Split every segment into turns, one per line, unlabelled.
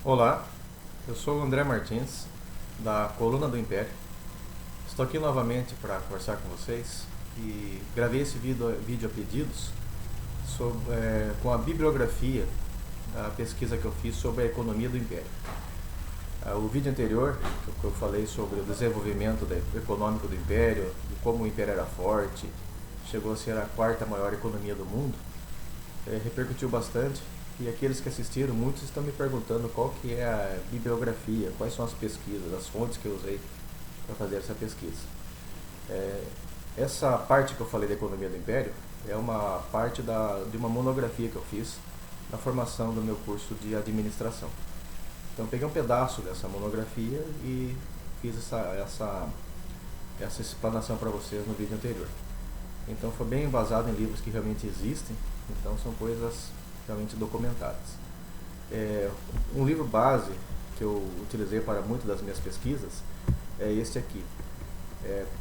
Olá, eu sou o André Martins, da Coluna do Império. Estou aqui novamente para conversar com vocês e gravei esse vídeo a pedidos com a bibliografia da pesquisa que eu fiz sobre a economia do Império. O vídeo anterior, que eu falei sobre o desenvolvimento econômico do Império, de como o Império era forte, chegou a ser a quarta maior economia do mundo, repercutiu bastante. E aqueles que assistiram, muitos estão me perguntando qual que é a bibliografia, quais são as pesquisas, as fontes que eu usei para fazer essa pesquisa. Essa parte que eu falei da economia do Império é uma parte de uma monografia que eu fiz na formação do meu curso de administração. Então eu peguei um pedaço dessa monografia e fiz essa explanação para vocês no vídeo anterior. Então foi bem embasado em livros que realmente existem, então são coisas realmente documentadas. Um livro base que eu utilizei para muitas das minhas pesquisas é este aqui.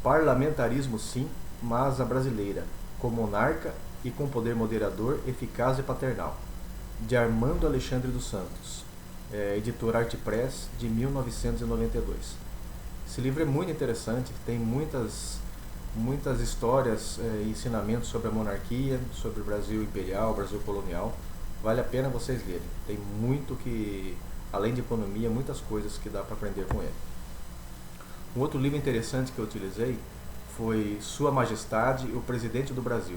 Parlamentarismo sim, mas a brasileira, com monarca e com poder moderador, eficaz e paternal, de Armando Alexandre dos Santos, editora Arte Press, de 1992. Esse livro é muito interessante, tem muitas histórias e ensinamentos sobre a monarquia, sobre o Brasil imperial, o Brasil colonial. Vale a pena vocês lerem. Tem muito que, além de economia, muitas coisas que dá para aprender com ele. Um outro livro interessante que eu utilizei foi Sua Majestade, o Presidente do Brasil.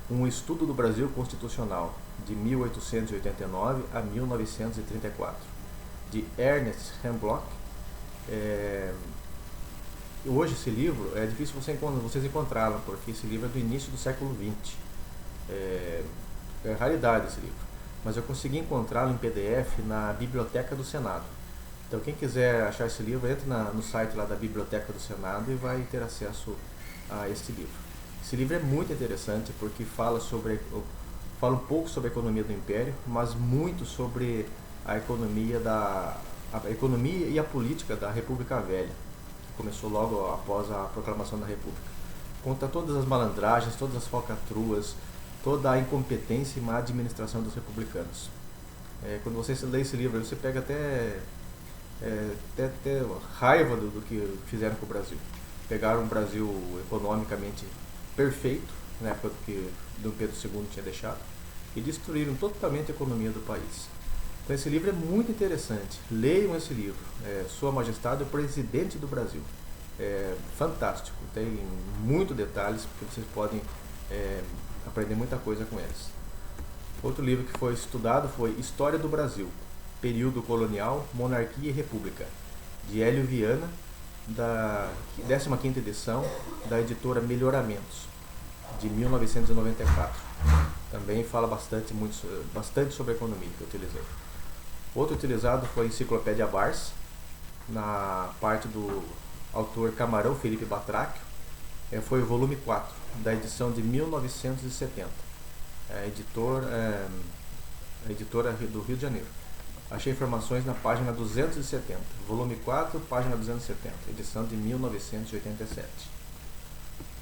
Um estudo do Brasil constitucional, de 1889 a 1934, de Ernest Hemblock. Hoje esse livro é difícil vocês encontrá-lo, porque esse livro é do início do século XX. É raridade esse livro, mas eu consegui encontrá-lo em PDF na Biblioteca do Senado. Então quem quiser achar esse livro, entre no site lá da Biblioteca do Senado e vai ter acesso a este livro. Esse livro é muito interessante porque fala um pouco sobre a economia do Império, mas muito sobre a economia e a política da República Velha, que começou logo após a proclamação da República. Conta todas as malandragens, todas as falcatruas, toda a incompetência e má administração dos republicanos. Quando você lê esse livro, você pega até raiva do que fizeram com o Brasil. Pegaram um Brasil economicamente perfeito, na época que Dom Pedro II tinha deixado, e destruíram totalmente a economia do país. Então esse livro é muito interessante. Leiam esse livro, Sua Majestade, o Presidente do Brasil. É fantástico, tem muitos detalhes que vocês podem aprender muita coisa com eles. Outro livro que foi estudado foi História do Brasil, Período Colonial, Monarquia e República, de Hélio Viana, da 15ª edição, da editora Melhoramentos, de 1994. Também fala bastante sobre a economia que eu utilizei. Outro utilizado foi a Enciclopédia Barça, na parte do autor Camarão Felipe Batráquio. Foi o volume 4, da edição de 1970, a editora do Rio de Janeiro. Achei informações na página 270, volume 4, página 270, edição de 1987.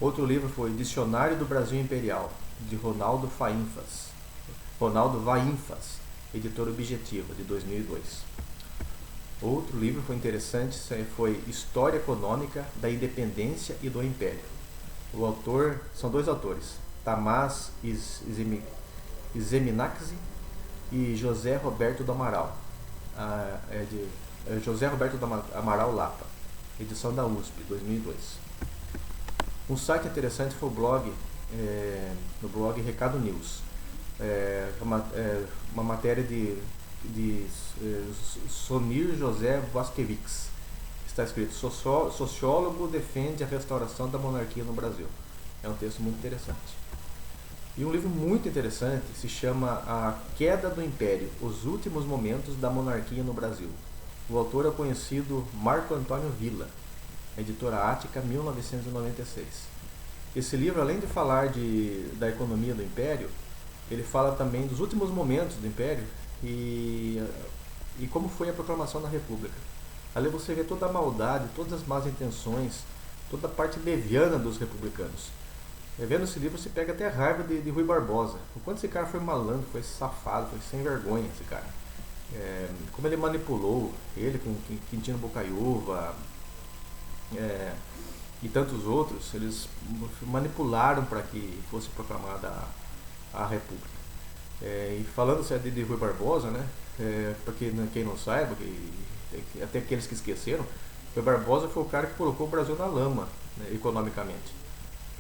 Outro livro foi Dicionário do Brasil Imperial, de Ronaldo Vainfas, editora Objetiva, de 2002. Outro livro foi interessante, foi História Econômica da Independência e do Império. São dois autores, Tamás Zeminaxi e José Roberto do Amaral, José Roberto do Amaral Lapa, edição da USP, 2002. Um site interessante foi no blog Recado News, uma matéria de Sonir José Vasquevix. Está escrito: sociólogo defende a restauração da monarquia no Brasil. É um texto muito interessante. E um livro muito interessante se chama A Queda do Império, os últimos momentos da monarquia no Brasil. O autor é o conhecido Marco Antônio Villa, editora Ática, 1996. Esse livro, além de falar da economia do Império, ele fala também dos últimos momentos do Império e como foi a proclamação da República. Ali você vê toda a maldade, todas as más intenções, toda a parte leviana dos republicanos. Vendo esse livro, você pega até raiva de Rui Barbosa. O quanto esse cara foi malandro, foi safado, foi sem vergonha esse cara. como ele manipulou, ele com Quintino Bocaiúva, e tantos outros, eles manipularam para que fosse proclamada a República. E falando de Rui Barbosa, né, para quem não saiba, até aqueles que esqueceram, Rui Barbosa foi o cara que colocou o Brasil na lama, né, economicamente.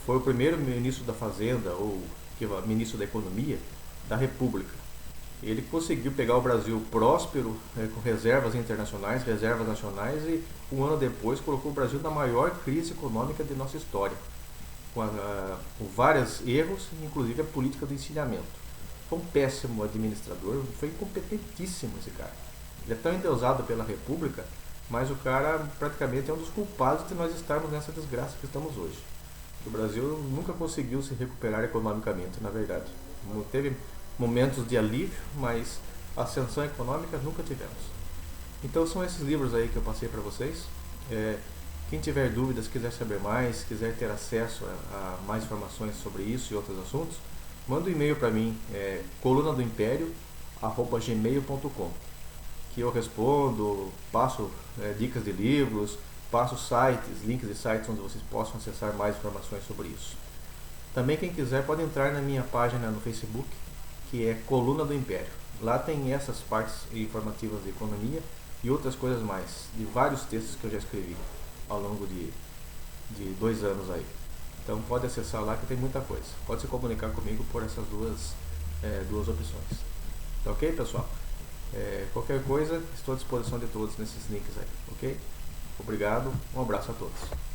Foi o primeiro ministro da Fazenda, ou ministro da Economia, da República. Ele conseguiu pegar o Brasil próspero, com reservas internacionais, reservas nacionais, e um ano depois colocou o Brasil na maior crise econômica de nossa história, com vários erros, inclusive a política do encilhamento. Foi um péssimo administrador, foi incompetentíssimo esse cara. Ele é tão endeusado pela República, mas o cara praticamente é um dos culpados de nós estarmos nessa desgraça que estamos hoje. O Brasil nunca conseguiu se recuperar economicamente, na verdade. Teve momentos de alívio, mas ascensão econômica nunca tivemos. Então são esses livros aí que eu passei para vocês. Quem tiver dúvidas, quiser saber mais, quiser ter acesso a mais informações sobre isso e outros assuntos, manda um e-mail para mim, colunadoimpério@gmail.com, que eu respondo, passo dicas de livros, passo sites, links de sites onde vocês possam acessar mais informações sobre isso. Também quem quiser pode entrar na minha página no Facebook, que é Coluna do Império. Lá tem essas partes informativas de economia e outras coisas mais, de vários textos que eu já escrevi ao longo de 2 anos aí. Então pode acessar lá que tem muita coisa. Pode se comunicar comigo por essas duas opções. Tá ok, pessoal? Qualquer coisa, estou à disposição de todos nesses links aí, ok? Obrigado, um abraço a todos.